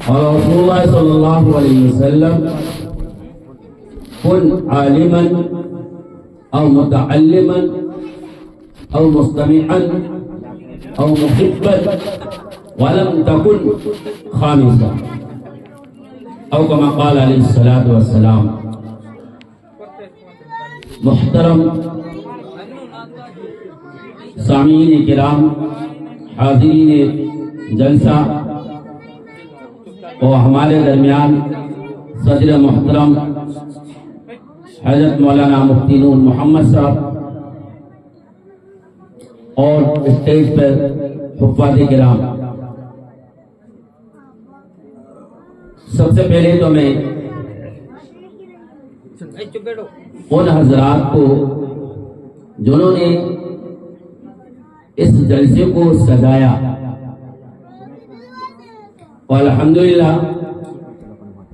اور رسول اللہ صلی اللہ علیہ وسلم کن عالما او متعلما او مستمعا او محبا ولم تكن خامسا او كما قال علیہ الصلوۃ والسلام۔ محترم سامعین کرام، حاضرین جلسہ اور ہمارے درمیان صدر محترم حضرت مولانا مفتی نور محمد صاحب اور اسٹیج پر حفاظ کرام، سب سے پہلے تو میں ان حضرات کو جنہوں نے اس جلسے کو سجایا اور الحمدللہ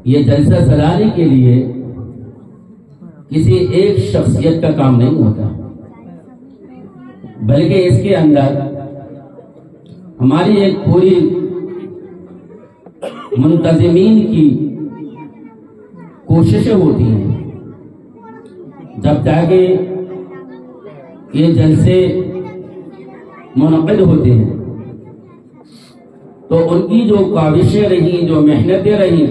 یہ جلسہ سجانے کے لیے کسی ایک شخصیت کا کام نہیں ہوتا، بلکہ اس کے اندر ہماری ایک پوری منتظمین کی کوششیں ہوتی ہیں۔ جب جا کے یہ جلسے منعقد ہوتے ہیں تو ان کی جو کاوشیں رہیں، جو محنتیں رہیں،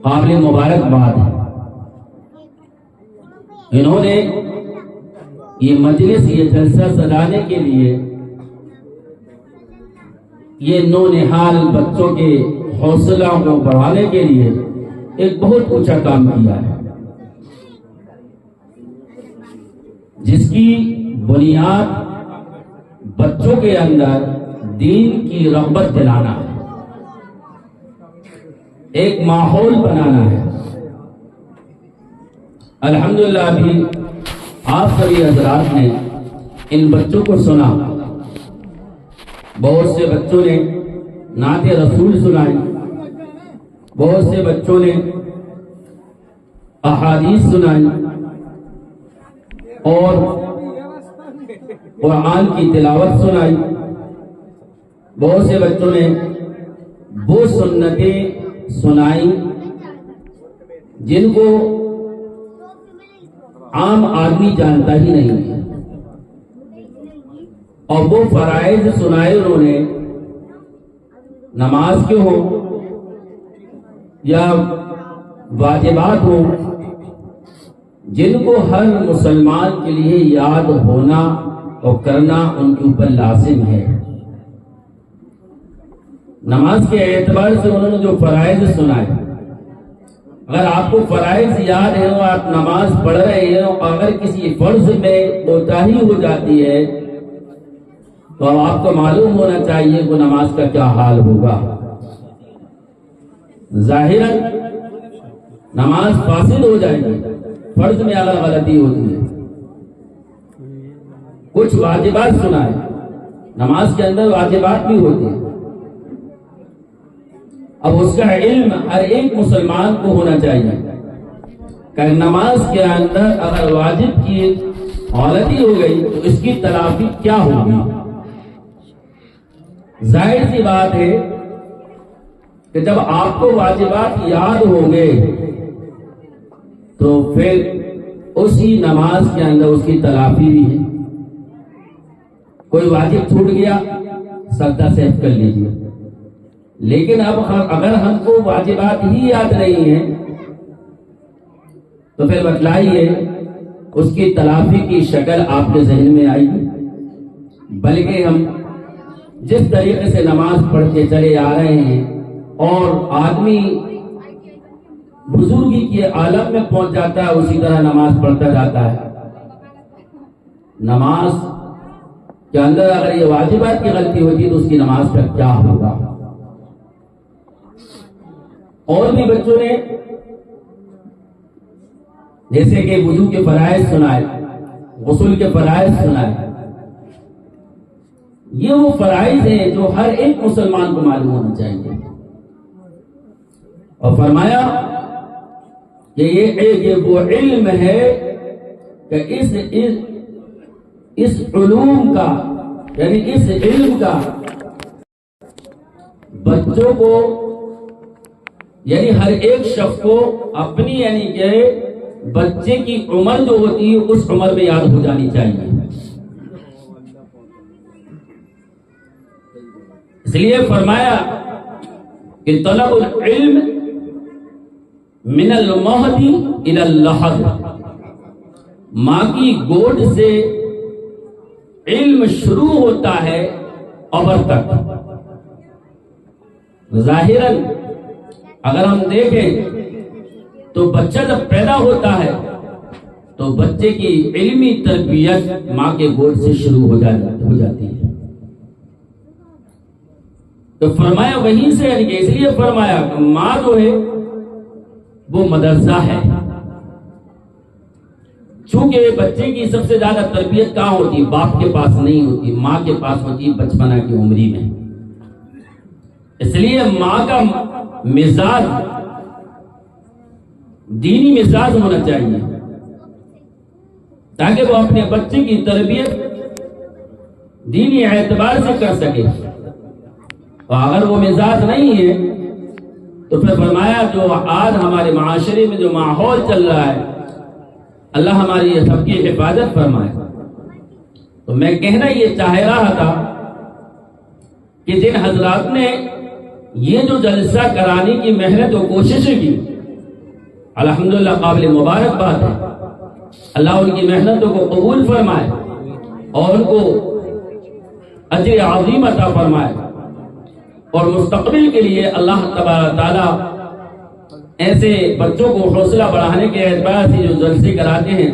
قابل مبارکباد ہے۔ انہوں نے یہ مجلس، یہ جلسہ سجانے کے لیے یہ نونہال بچوں کے حوصلہ کو بڑھانے کے لیے ایک بہت اونچا کام کیا ہے، جس کی بنیاد بچوں کے اندر دین کی رغبت دلانا ہے، ایک ماحول بنانا ہے۔ الحمدللہ ابھی آپ سبھی حضرات نے ان بچوں کو سنا، بہت سے بچوں نے نعت رسول سنائی، بہت سے بچوں نے احادیث سنائی اور قرآن کی تلاوت سنائی، بہت سے بچوں نے وہ سنتیں سنائی جن کو عام آدمی جانتا ہی نہیں ہے، اور وہ فرائض سنائے انہوں نے، نماز کے ہوں یا واجبات ہوں، جن کو ہر مسلمان کے لیے یاد ہونا اور کرنا ان کے اوپر لازم ہے۔ نماز کے اعتبار سے انہوں نے جو فرائض سنائے، اگر آپ کو فرائض یاد ہے اور آپ نماز پڑھ رہے ہیں اور اگر کسی فرض میں کوتاہی ہو جاتی ہے تو اب آپ کو معلوم ہونا چاہیے کہ نماز کا کیا حال ہوگا۔ ظاہراً نماز فاسد ہو جائے گی فرض میں اگر غلطی ہوتی ہے۔ کچھ واجبات سنائے، نماز کے اندر واجبات بھی ہوتے ہیں، اب اس کا علم ہر ایک مسلمان کو ہونا چاہیے کہ نماز کے اندر اگر واجب کی غلطی ہو گئی تو اس کی تلافی کیا ہوگی۔ ظاہر سی بات ہے کہ جب آپ کو واجبات یاد ہوں گے تو پھر اسی نماز کے اندر اس کی تلافی بھی ہے۔ کوئی واجب چھوٹ گیا، سجدہ صحیح کر لیجیے، لیکن اب اگر ہم کو واجبات ہی یاد نہیں ہیں تو پھر بتلائیے اس کی تلافی کی شکل آپ کے ذہن میں آئی گی؟ بلکہ ہم جس طریقے سے نماز پڑھتے چلے آ رہے ہیں اور آدمی بزرگی کے عالم میں پہنچ جاتا ہے، اسی طرح نماز پڑھتا جاتا ہے۔ نماز کے اندر اگر یہ واجبات کی غلطی ہوتی ہے تو اس کی نماز کا کیا ہوگا۔ اور بھی بچوں نے جیسے کہ وضو کے فرائض سنائے، غسل کے فرائض سنائے، یہ وہ فرائض ہیں جو ہر ایک مسلمان کو معلوم ہونا چاہیے۔ اور فرمایا کہ یہ وہ علم ہے کہ اس علوم کا، یعنی اس علم کا بچوں کو یعنی ہر ایک شخص کو اپنی یعنی کہ بچے کی عمر جو ہوتی ہے اس عمر میں یاد ہو جانی چاہیے. اس لیے فرمایا کہ طلب العلم من المہد الی اللحد، ماں کی گود سے علم شروع ہوتا ہے قبر تک. ظاہراً اگر ہم دیکھیں تو بچہ جب پیدا ہوتا ہے تو بچے کی علمی تربیت ماں کے گود سے شروع ہو جاتی ہے. تو فرمایا وہیں سے یعنی کہ اس لیے فرمایا کہ ماں جو ہے وہ مدرسہ ہے. چونکہ بچے کی سب سے زیادہ تربیت کہاں ہوتی ہے؟ باپ کے پاس نہیں ہوتی، ماں کے پاس ہوتی ہے بچپنا کی عمری میں. اس لیے ماں کا مزاج دینی مزاج ہونا چاہیے تاکہ وہ اپنے بچے کی تربیت دینی اعتبار سے کر سکے. اور اگر وہ مزاج نہیں ہے تو پھر فرمایا جو آج ہمارے معاشرے میں جو ماحول چل رہا ہے اللہ ہماری سب کی حفاظت فرمائے. تو میں کہنا یہ چاہ رہا تھا کہ جن حضرات نے یہ جو جلسہ کرانے کی محنت و کوششیں کی الحمدللہ قابل مبارک بات ہے. اللہ ان کی محنتوں کو قبول فرمائے اور ان کو اجر عظیم عطا فرمائے، اور مستقبل کے لیے اللہ تبارک تعالیٰ ایسے بچوں کو حوصلہ بڑھانے کے اعتبار سے جو جلسے کراتے ہیں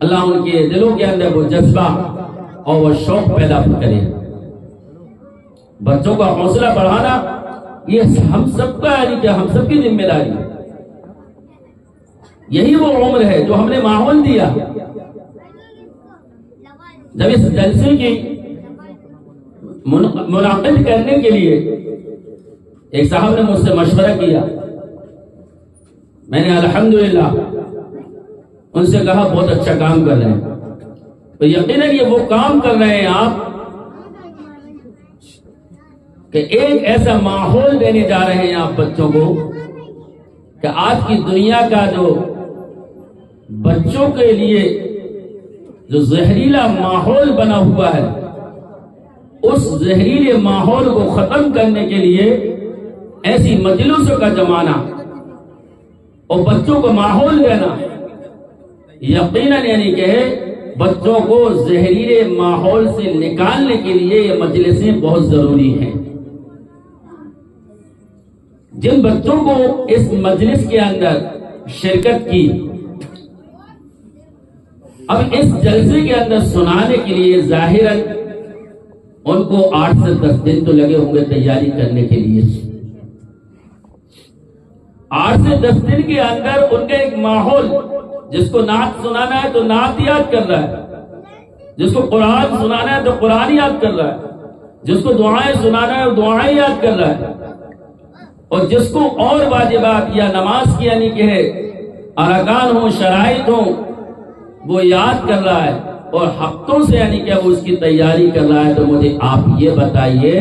اللہ ان کے دلوں کے اندر وہ جذبہ اور وہ شوق پیدا کرے. بچوں کا حوصلہ بڑھانا یہ ہم سب کا یعنی کہ ہم سب کی ذمہ داری ہے. یہی وہ عمر ہے جو ہم نے ماحول دیا. جب اس جلسے کی منعقد کرنے کے لیے ایک صاحب نے مجھ سے مشورہ کیا، میں نے الحمدللہ ان سے کہا بہت اچھا کام کر رہے ہیں. تو یقیناً یہ وہ کام کر رہے ہیں آپ کہ ایک ایسا ماحول دینے جا رہے ہیں آپ بچوں کو کہ آج کی دنیا کا جو بچوں کے لیے جو زہریلا ماحول بنا ہوا ہے اس زہریلے ماحول کو ختم کرنے کے لیے ایسی مجلسوں کا جمانا اور بچوں کو ماحول دینا یقیناً یعنی کہ بچوں کو زہریلے ماحول سے نکالنے کے لیے یہ مجلسیں بہت ضروری ہیں. جن بچوں کو اس مجلس کے اندر شرکت کی اب اس جلسے کے اندر سنانے کے لیے ظاہراً ان کو 8 سے 10 دن تو لگے ہوں گے تیاری کرنے کے لیے. 8 سے 10 دن کے اندر ان کا ایک ماحول، جس کو نعت سنانا ہے تو نعت یاد کر رہا ہے، جس کو قرآن سنانا ہے تو قرآن یاد کر رہا ہے، جس کو دعائیں سنانا ہے وہ دعائیں یاد کر رہا ہے، اور جس کو اور واجبات یا نماز کی یعنی کہ ارکان ہوں شرائط ہوں وہ یاد کر رہا ہے اور ہفتوں سے یعنی کہ وہ اس کی تیاری کر رہا ہے. تو مجھے آپ یہ بتائیے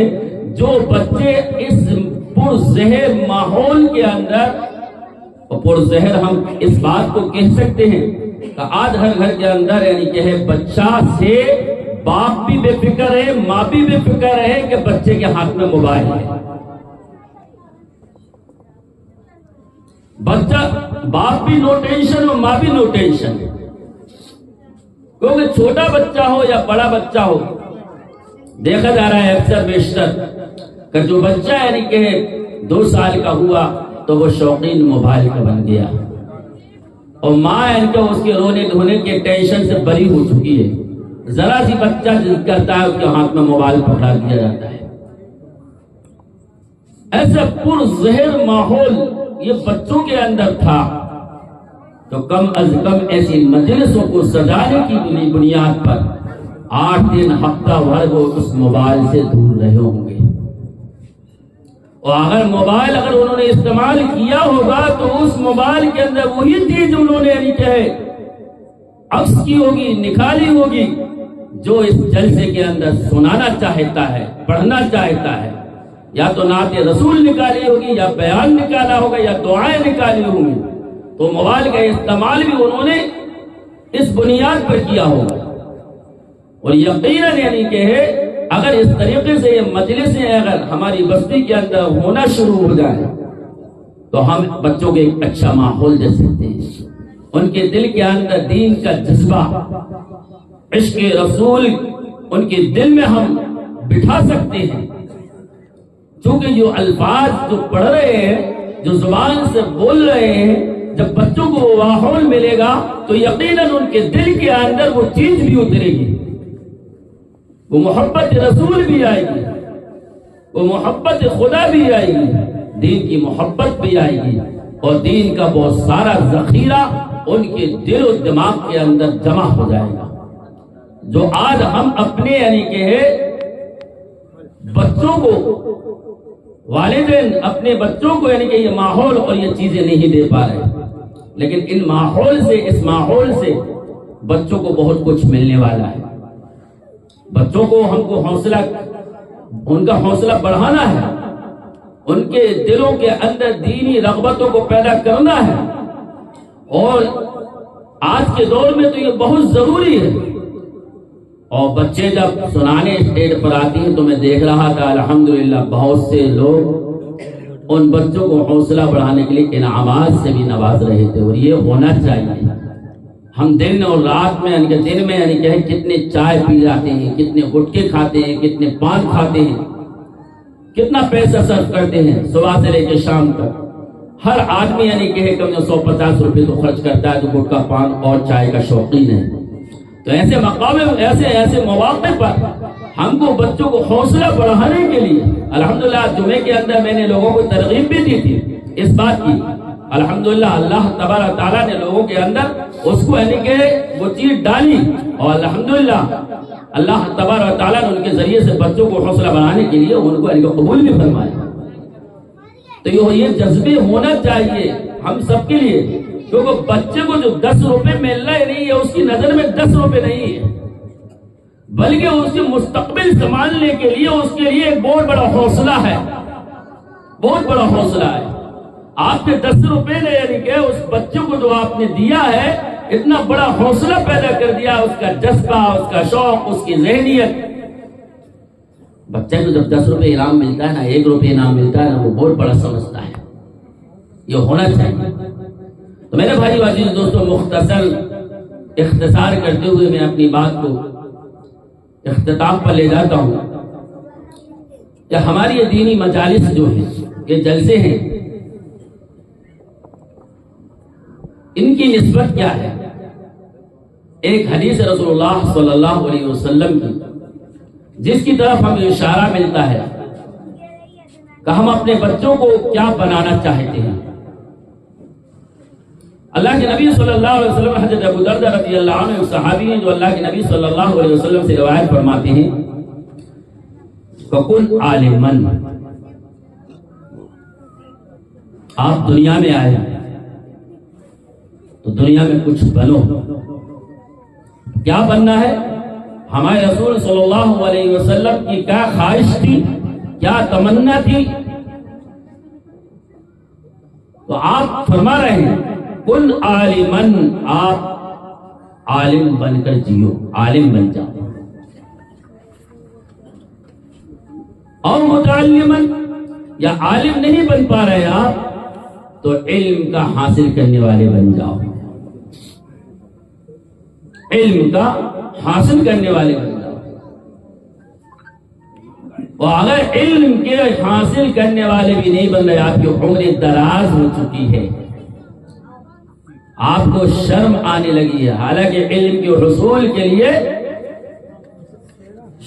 جو بچے اس پرزہر ماحول کے اندر، اور پرزہر ہم اس بات کو کہہ سکتے ہیں کہ آج ہر گھر کے اندر یعنی کہ ہے بچہ سے باپ بھی بے فکر ہے، ماں بھی بے فکر ہے کہ بچے کے ہاتھ میں موبائل ہے. بچہ باپ بھی نو ٹینشن اور ماں بھی نو ٹینشن، کیونکہ چھوٹا بچہ ہو یا بڑا بچہ ہو دیکھا جا رہا ہے اکثر بیشتر کہ جو بچہ یعنی کہ 2 سال کا ہوا تو وہ شوقین موبائل کا بن گیا، اور ماں یعنی کہ اس کے رونے دھونے کے ٹینشن سے بری ہو چکی ہے. ذرا سی بچہ ضد کرتا ہے اس کے ہاتھ میں موبائل پکڑا دیا جاتا ہے. ایسا پرزہر ماحول یہ بچوں کے اندر تھا تو کم از کم ایسی مجلسوں کو سجانے کی بنیاد پر 8 دن ہفتہ بھر وہ اس موبائل سے دور رہے ہوں گے. اور اگر موبائل انہوں نے استعمال کیا ہوگا تو اس موبائل کے اندر وہی چیز انہوں نے یعنی کہ عکس کی ہوگی، نکالی ہوگی جو اس جلسے کے اندر سنانا چاہتا ہے، پڑھنا چاہتا ہے یا تو نعت رسول نکالی ہوگی، یا بیان نکالا ہوگا، یا دعائیں نکالی ہوں گی، تو موبائل کا استعمال بھی انہوں نے اس بنیاد پر کیا ہوگا۔ اور یقیناً یعنی کہ اگر اس طریقے سے یہ مجلسیں اگر ہماری بستی کے اندر ہونا شروع ہو جائے تو ہم بچوں کو ایک اچھا ماحول دے سکتے ہیں، ان کے دل کے اندر دین کا جذبہ، عشق رسول ان کے دل میں ہم بٹھا سکتے ہیں۔ چونکہ جو الفاظ جو پڑھ رہے ہیں، جو زبان سے بول رہے ہیں، جب بچوں کو وہ ماحول ملے گا تو یقیناً ان کے دل کے اندر وہ چیز بھی اترے گی، وہ محبت رسول بھی آئے گی، وہ محبت خدا بھی آئے گی، دین کی محبت بھی آئے گی، اور دین کا بہت سارا ذخیرہ ان کے دل و دماغ کے اندر جمع ہو جائے گا، جو آج ہم اپنے یعنی کہ بچوں کو، والدین اپنے بچوں کو یعنی کہ یہ ماحول اور یہ چیزیں نہیں دے پا رہے، لیکن ان ماحول سے، اس ماحول سے بچوں کو بہت کچھ ملنے والا ہے۔ بچوں کو ہم کو حوصلہ، ان کا حوصلہ بڑھانا ہے، ان کے دلوں کے اندر دینی رغبتوں کو پیدا کرنا ہے، اور آج کے دور میں تو یہ بہت ضروری ہے۔ اور بچے جب سنانے اسٹیج پر آتی ہیں تو میں دیکھ رہا تھا الحمدللہ بہت سے لوگ ان بچوں کو حوصلہ بڑھانے کے لیے انعامات سے بھی نواز رہے تھے، اور یہ ہونا چاہیے۔ ہم دن اور رات میں یعنی کہ دن میں یعنی کہ کتنے چائے پی جاتے ہیں، کتنے گٹکے کھاتے ہیں، کتنے پان کھاتے ہیں، کتنا پیسہ صرف کرتے ہیں صبح سے لے کے شام تک۔ ہر آدمی یعنی کہ کم 150 روپے تو خرچ کرتا ہے، تو گٹکا پان اور چائے کا شوقین ہے۔ تو ایسے مقام، ایسے مواقع پر ہم کو بچوں کو حوصلہ بڑھانے کے لیے الحمدللہ جمعے کے اندر میں نے لوگوں کو ترغیب بھی دی تھی اس بات کی۔ الحمدللہ اللہ تبارک تعالیٰ نے لوگوں کے اندر اس کو یعنی کہ وہ چیز ڈالی، اور الحمدللہ اللہ تبارک تعالیٰ نے ان کے ذریعے سے بچوں کو حوصلہ بڑھانے کے لیے ان کو یعنی کہ قبول بھی فرمایا۔ تو یہ جذبے ہونا چاہیے ہم سب کے لیے، کیونکہ بچے کو جو 10 روپے ملنا ہی نہیں ہے، اس کی نظر میں 10 روپے نہیں ہے، بلکہ اس کے مستقبل سنبھالنے کے لیے اس کے لیے ایک بہت بڑا حوصلہ ہے، بہت بڑا حوصلہ ہے۔ آپ نے 10 روپے نے یعنی کہ اس بچے کو جو آپ نے دیا ہے، اتنا بڑا حوصلہ پیدا کر دیا، اس کا جذبہ، اس کا شوق، اس کی ذہنیت۔ بچہ کو جب 10 روپے انعام ملتا ہے نا، 1 روپے انعام ملتا ہے نا، وہ بہت بڑا سمجھتا ہے۔ یہ ہونا چاہیے۔ تو میرے بھائی عزیز دوستوں، مختصر اختصار کرتے ہوئے میں اپنی بات کو اختتام پر لے جاتا ہوں کہ ہماری یہ دینی مجالس جو ہیں، یہ جلسے ہیں، ان کی نسبت کیا ہے؟ ایک حدیث رسول اللہ صلی اللہ علیہ وسلم کی، جس کی طرف ہمیں اشارہ ملتا ہے کہ ہم اپنے بچوں کو کیا بنانا چاہتے ہیں۔ اللہ کے نبی صلی اللہ علیہ وسلم، حضرت ابو دردہ رضی اللہ عنہ ایک صحابی ہیں جو اللہ کے نبی صلی اللہ علیہ وسلم سے روایت فرماتے ہیں، فَكُنْ عَالِمًا، آپ دنیا میں آئے تو دنیا میں کچھ بنو۔ کیا بننا ہے؟ ہمارے رسول صلی اللہ علیہ وسلم کی کیا خواہش تھی، کیا تمنا تھی؟ تو آپ فرما رہے ہیں کن عالمن، آپ عالم بن کر جیو، عالم بن جاؤ، اور متعلمن، یا عالم نہیں بن پا رہے آپ تو علم کا حاصل کرنے والے بن جاؤ، علم کا حاصل کرنے والے بن جاؤ۔ اور اگر علم کے حاصل کرنے والے بھی نہیں بن رہے، آپ کی عمر دراز ہو چکی ہے، آپ کو شرم آنے لگی ہے، حالانکہ علم کے حصول کے لیے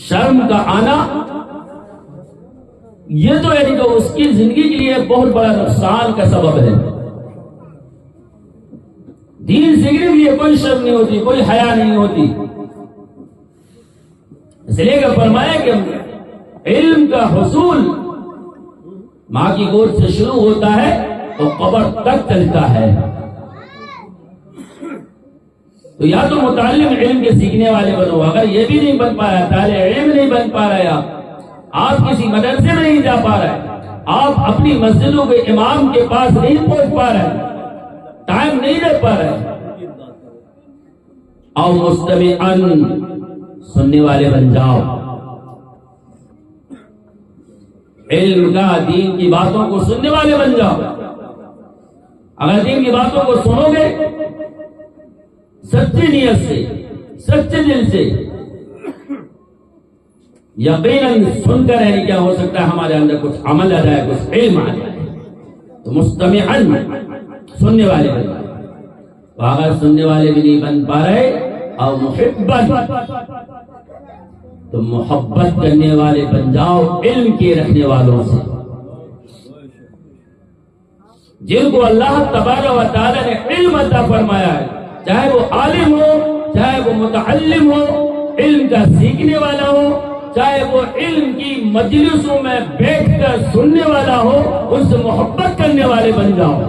شرم کا آنا یہ تو یعنی کہ اس کی زندگی کے لیے بہت بڑا نقصان کا سبب ہے۔ دین سیکھنے کے لیے کوئی شرم نہیں ہوتی، کوئی حیا نہیں ہوتی، اس لیے کہ فرمایا کہ علم کا حصول ماں کی گود سے شروع ہوتا ہے اور قبر تک چلتا ہے۔ تو یا تو متعلم علم کے سیکھنے والے بنو، اگر یہ بھی نہیں بن پایا، طالب علم نہیں بن پا رہے آپ، آپ کسی مدرسے میں نہیں جا پا رہے، آپ اپنی مسجدوں کے امام کے پاس نہیں پہنچ پا رہے، ٹائم نہیں دے پا رہے، اور مستمعاً سننے والے بن جاؤ، علم کا دین کی باتوں کو سننے والے بن جاؤ۔ اگر دین کی باتوں کو سنو گے سچی نیت سے، سچے دل سے، یقیناً سن کر یعنی کیا ہو سکتا ہے ہمارے اندر کچھ عمل آ جائے، کچھ علم آ جائے، تو مستمعاً سننے والے بن جائے۔ تو اگر سننے والے بھی نہیں بن پا رہے اور محبت، تو محبت کرنے والے بن جاؤ علم کے رکھنے والوں سے، جن کو اللہ تبارک و تعالی نے علم عطا فرمایا ہے، چاہے وہ عالم ہو، چاہے وہ متعلم ہو، علم کا سیکھنے والا ہو، چاہے وہ علم کی مجلسوں میں بیٹھ کر سننے والا ہو، ان سے محبت کرنے والے بن جاؤ۔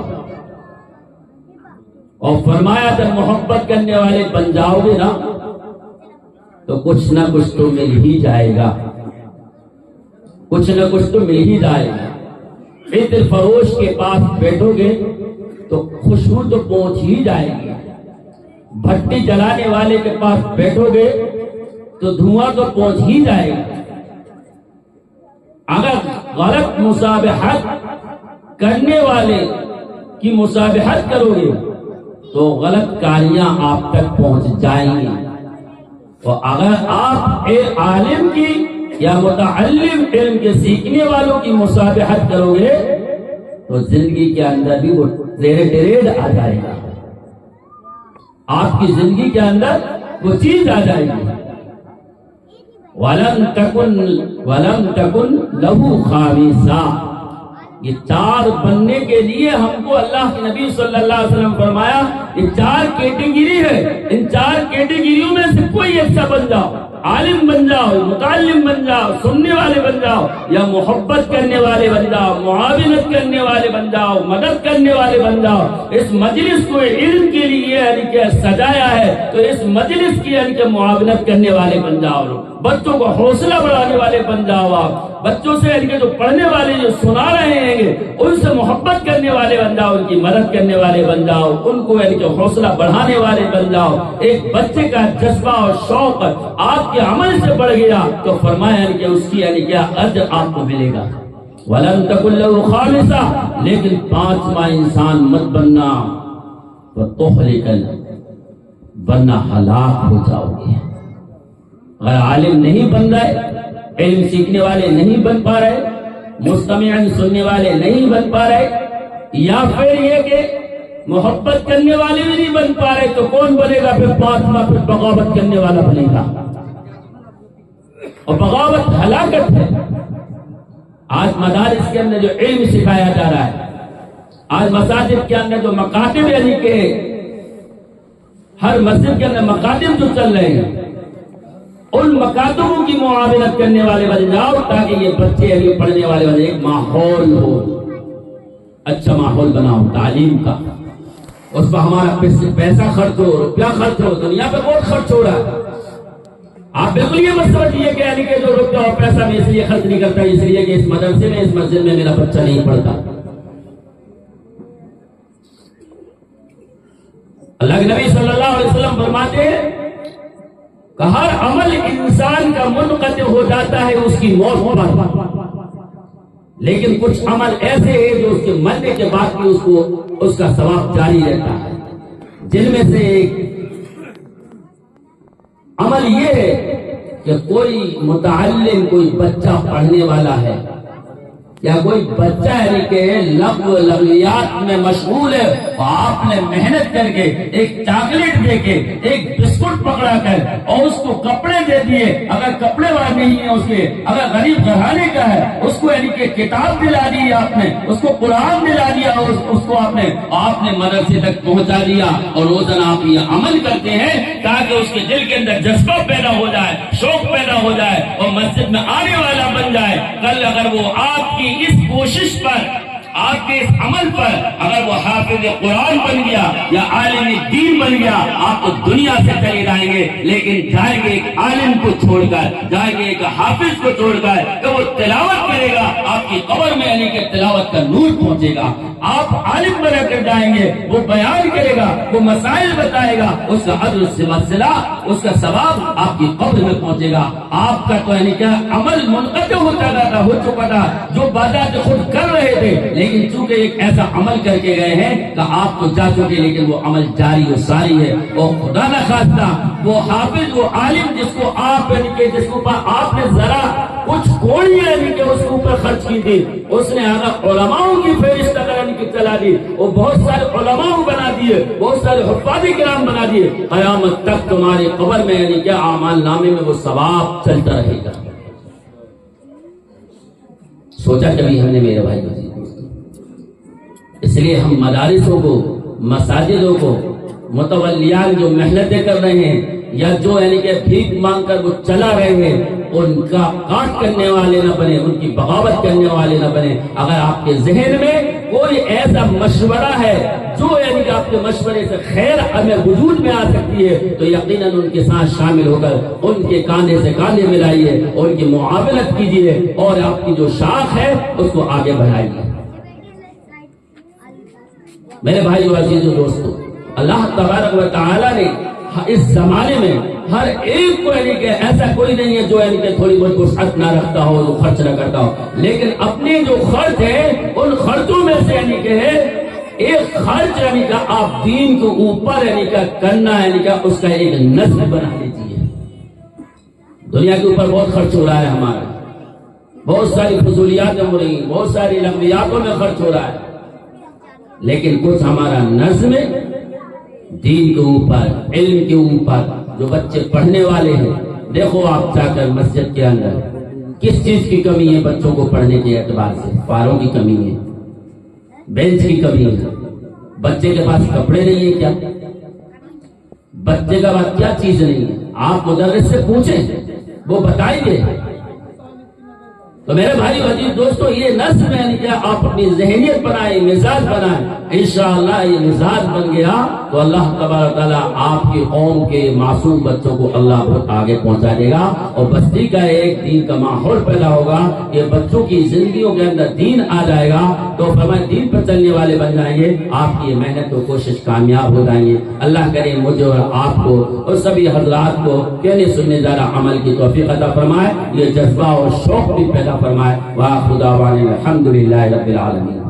اور فرمایا جب محبت کرنے والے بن جاؤ گے نا تو کچھ نہ کچھ تو مل ہی جائے گا، کچھ نہ کچھ تو مل ہی جائے گا۔ عطر فروش کے پاس بیٹھو گے تو خوشبو تو پہنچ ہی جائے گی، بھٹی جلانے والے کے پاس بیٹھو گے تو دھواں تو پہنچ ہی جائے گا۔ اگر غلط مصابحت کرنے والے کی مصابحت کرو گے تو غلط کاریاں آپ تک پہنچ جائیں گی، اور اگر آپ ایک عالم کی یا متعلم علم کے سیکھنے والوں کی مصابحت کرو گے تو زندگی کے اندر بھی وہ ٹریڈ آ جائے گا، آپ کی زندگی کے اندر وہ چیز آ جائے گی۔ وَلَمْ تَكُنْ لَهُ خَامِسًا، یہ چار بننے کے لیے ہم کو اللہ کے نبی صلی اللہ علیہ وسلم فرمایا یہ چار کیٹیگری ہے، ان چار کیٹیگریوں میں سے کوئی ایک سا بن جاؤ، عالم بن جاؤ، متعلم بن جاؤ، سننے والے بن جاؤ، یا محبت کرنے والے بن جاؤ، معاونت کرنے والے بن جاؤ، مدد کرنے والے بن جاؤ۔ اس مجلس کو علم کے لیے یعنی کہ سجایا ہے تو اس مجلس کی یعنی کہ معاونت کرنے والے بن جاؤ، بچوں کو حوصلہ بڑھانے والے بن جاؤ، آپ بچوں سے یعنی کہ جو پڑھنے والے جو سنا رہے ہیں ان سے محبت کرنے والے بن جاؤ، ان کی مدد کرنے والے بن جاؤ، ان کو یعنی کہ حوصلہ بڑھانے والے بن جاؤ۔ ایک بچے کا جذبہ اور شوق آپ کے عمل سے بڑھ گیا تو فرمایا یعنی کہ اس کی یعنی کہ اجر آپ کو ملے گا۔ وَلَمْ تَكُنْ لَهُ خَامِسًا، لیکن پانچواں انسان مت بننا وَتُخْلِقَ، ورنہ ہلاک ہو جاؤ گے۔ اگر عالم نہیں بن رہے، علم سیکھنے والے نہیں بن پا رہے، مستمعاً سننے والے نہیں بن پا رہے، یا پھر یہ کہ محبت کرنے والے بھی نہیں بن پا رہے، تو کون بنے گا؟ پھر پانچواں پھر بغاوت کرنے والا بنے گا، اور بغاوت ہلاکت ہے۔ آج مدارس کے اندر جو علم سکھایا جا رہا ہے، آج مساجد کے اندر جو مکاتب یعنی کہ ہر مسجد کے اندر مکاتب جو چل رہے ہیں، ان مکاتبوں کی معاونت کرنے والے بن جاؤ تاکہ یہ بچے یعنی پڑھنے والے بن، ایک ماحول ہو، اچھا ماحول بناؤ تعلیم کا، اس پر ہمارا پیسہ خرچ ہو، روپیہ خرچ ہو، دنیا پہ بہت خرچ ہو رہا ہے۔ آپ بالکل یہ مت سمجھیے کہ یعنی کہ جو روپیہ اور پیسہ میں اس لیے خرچ نہیں کرتا اس لیے کہ اس مدرسے میں اس مسجد میں میرا بچہ نہیں پڑھتا۔ اللہ کے نبی صلی اللہ علیہ وسلم فرماتے ہیں کہ ہر عمل انسان کا منقطع ہو جاتا ہے اس کی موت پر، لیکن کچھ عمل ایسے ہیں جو اس کے مرنے کے بعد بھی اس کا ثواب جاری رہتا ہے، جن میں سے ایک عمل یہ ہے کہ کوئی متعلم، کوئی بچہ پڑھنے والا ہے یا کوئی بچہ یعنی کہ لغو لغویات میں مشغول ہے، اور آپ نے محنت کر کے ایک چاکلیٹ دے کے ایک بسکٹ پکڑا کر اور اس کو کپڑے دے دیے، اگر کپڑے والا نہیں ہے اس کے، اگر غریب گھرانے کا ہے اس کو یعنی کہ کتاب دلا دی آپ نے، اس کو قرآن دلا دیا، اس کو آپ نے مدرسے تک پہنچا دیا، اور روزانہ آپ یہ عمل کرتے ہیں تاکہ اس کے دل کے اندر جذبہ پیدا ہو جائے، شوق پیدا ہو جائے اور مسجد میں آنے والا بن جائے۔ کل اگر وہ آپ کی اس کوشش پر آپ کے اس عمل پر اگر وہ حافظ قرآن بن گیا یا عالم دین بن گیا، آپ تو دنیا سے چلے جائیں گے، لیکن جائیں گے ایک عالم کو چھوڑ کر، جائیں گے ایک حافظ کو چھوڑ کر کہ وہ تلاوت کرے گا، آپ کی قبر میں یعنی کہ تلاوت کا نور پہنچے گا۔ آپ عالم بنا کر جائیں گے، وہ بیان کرے گا، وہ مسائل بتائے گا، اس کا اجر سے مسئلہ، اس کا ثواب آپ کی قبر میں پہنچے گا۔ آپ کا تو یعنی کیا عمل منقطع ہو چکا تھا، جو بذات خود کر رہے تھے، لیکن چونکہ ایک ایسا عمل کر کے گئے ہیں کہ آپ تو جا چکے، لیکن وہ عمل جاری و ساری ہے۔ اور خدا نہ خواستہ وہ حافظ، وہ عالم جس کو آپ یعنی کہ جس کے اوپر آپ نے ذرا کچھ کوڑی یعنی کہ اس کے اوپر خرچ کی تھی، اس نے آگا علماؤں کی فہرست یعنی کہ چلا دی، وہ بہت سارے علماء بنا دیے، بہت سارے حفاظ کرام بنا دیے، قیامت تک تمہاری قبر میں یعنی کیا اعمال نامے میں وہ ثواب چلتا رہے گا۔ سوچا کبھی ہم نے میرے بھائی دوستوں؟ اس لیے ہم مدارسوں کو، مساجدوں کو، متولیان جو محنتیں کر رہے ہیں یا جو یعنی کہ بھیک مانگ کر وہ چلا رہے ہیں، ان کا کاٹ کرنے والے نہ بنے، ان کی بغاوت کرنے والے نہ بنے۔ اگر آپ کے ذہن میں کوئی ایسا مشورہ ہے جو یعنی کہ آپ کے مشورے سے خیر ہمیں وجود میں آ سکتی ہے، تو یقیناً ان کے ساتھ شامل ہو کر ان کے کاندھے سے کاندھے ملائیے، ان کی معاونت کیجیے اور آپ کی جو شاخ ہے اس کو آگے بڑھائیے۔ میرے بھائی و عزیزو دوستو، اللہ تبارک و تعالی نے اس زمانے میں ہر ایک کو یعنی کہ ایسا کوئی نہیں ہے جو یعنی کہ تھوڑی بہت وسعت نہ رکھتا ہو، جو خرچ نہ کرتا ہو، لیکن اپنے جو خرچ ہے ان خرچوں میں سے یعنی کہ ہے ایک خرچ یعنی کہ آپ دین کے اوپر یعنی کہ کرنا یعنی کہ اس کا ایک نظم بنا لیجیے۔ دنیا کے اوپر بہت خرچ ہو رہا ہے ہمارا، بہت ساری فضولیات ہو رہی ہیں، بہت ساری لمبیاتوں میں خرچ ہو رہا ہے، لیکن کچھ ہمارا نظم دین کے اوپر، علم کے اوپر، جو بچے پڑھنے والے ہیں، دیکھو آپ جا کر مسجد کے اندر کس چیز کی کمی ہے بچوں کو پڑھنے کے اعتبار سے؟ پاروں کی کمی ہے، بینچ کی کمی ہے، بچے کے پاس کپڑے نہیں ہیں کیا؟ بچے کا پاس کیا چیز نہیں ہے؟ آپ مدرس سے پوچھیں، وہ بتائیں گے۔ تو میرے بھائی عزیز دوستو، یہ نظم یعنی کہ آپ اپنی ذہنیت بنائیں، مزاج بنائیں، انشاءاللہ یہ مزاج بن گیا تو اللہ تبارک تعالیٰ آپ کی قوم کے معصوم بچوں کو اللہ بہت آگے پہنچا دے گا، اور بستی کا ایک دین کا ماحول پیدا ہوگا، یہ بچوں کی زندگیوں کے اندر دین آ جائے گا تو فرمائے دین پر چلنے والے بن جائیں گے، آپ کی محنت و کوشش کامیاب ہو جائیں گے۔ اللہ کرے مجھے اور آپ کو اور سبھی حضرات کو کہنے سننے ذرا عمل کی توفیق عطا فرمائے، یہ جذبہ اور شوق بھی پیدا فرمائے۔ وآخر دعوانا الحمدللہ رب العالمین۔